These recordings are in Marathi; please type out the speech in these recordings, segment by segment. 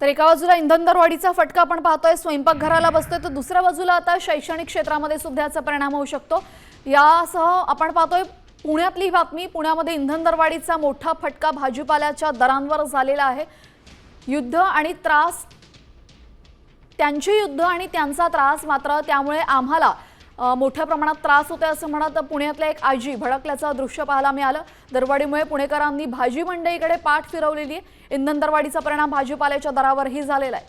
तर एका बाजूला इंधन दरवाढीचा फटका आपण पाहतोय, स्वयंपाकघराला बसतोय, तर दुसऱ्या बाजूला आता शैक्षणिक क्षेत्रामध्ये सुद्धा याचा परिणाम होऊ शकतो। यासह आपण पाहतोय पुण्यातली बातमी। पुण्यामध्ये इंधन दरवाढीचा मोठा फटका भाजीपाल्याच्या दरांवर झालेला आहे। युद्ध आणि त्रास, त्यांची युद्ध आणि त्यांचा त्रास, मात्र त्यामुळे आम्हाला मोठ्या प्रमाणात त्रास होतोय असं म्हणत पुण्यातल्या एक आजी भडकल्याचं दृश्य पाहायला मिळालं। दरवाढीमुळे पुणेकरांनी भाजी मंडईकडे पाठ फिरवलेली आहे। इंधन दरवाढीचा परिणाम भाजीपाल्याच्या दरावरही झालेला आहे।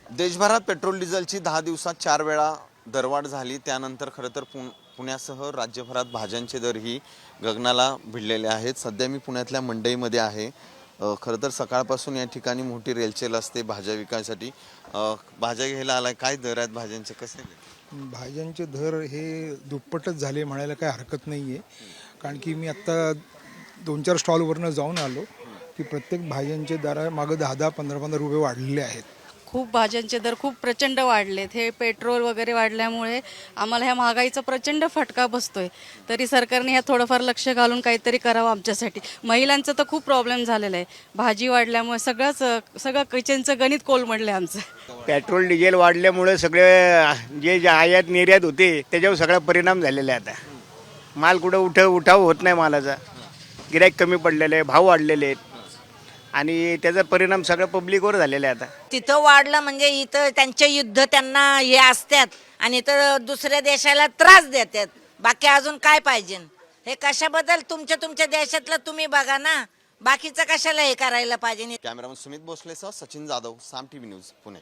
देशभरात पेट्रोल डिझेलची 10 दिवसात 4 वेळा दरवाढ झाली। त्यानंतर खरं तर पुण्यासह राज्यभरात भाज्यांचे दरही गगनाला भिडलेले आहेत। सध्या मी पुण्यातल्या मंडईमध्ये आहे। खरं तर सकाळपासून या ठिकाणी मोठी रेलचेल असते भाज्या विकायसाठी। भाज्या घ्यायला आलाय, काय दर आहेत भाज्यांचे, कसे? भाज्यांचे दर हे दुप्पटच झाले म्हणायला काही हरकत नाही आहे। कारण की मी आत्ता 2-4 स्टॉलवरनं जाऊन आलो की प्रत्येक भाज्यांचे दर मागं 10-10, 15-15 रुपये वाढलेले आहेत। खूप भाज्यांचे दर खूप प्रचंड वाढलेत। हे पेट्रोल वगैरे वाढल्यामुळे आम्हाला ह्या महागाईचा प्रचंड फटका बसतोय। तरी सरकारने ह्या थोडंफार लक्ष घालून काहीतरी करावं आमच्यासाठी। महिलांचं तर खूप प्रॉब्लेम झालेला आहे। भाजी वाढल्यामुळे सगळं किचनचं गणित कोलमडलं आमचं। पेट्रोल डिझेल वाढल्यामुळे सगळे जे आयात निर्यात होते त्याच्यावर सगळा परिणाम झालेला आहे। आता माल कुठं उठाव होत नाही, मालाचा गिऱ्हाईक कमी पडलेले आहे, भाव वाढलेले आहेत आणि त्याचा परिणाम सगळं पब्लिकवर झालेला आहे। आता तिथं वाढलं म्हणजे इथं त्यांचे युद्ध त्यांना हे असतात आणि इथं दुसऱ्या देशाला त्रास देतात। बाकी अजून काय पाहिजे? हे कशाबद्दल तुमच्या देशातलं तुम्ही बघा ना, बाकीचं कशाला हे करायला पाहिजे? कॅमेरामन सुमित भोसलेसह सचिन जाधव, साम टीव्ही न्यूज, पुणे।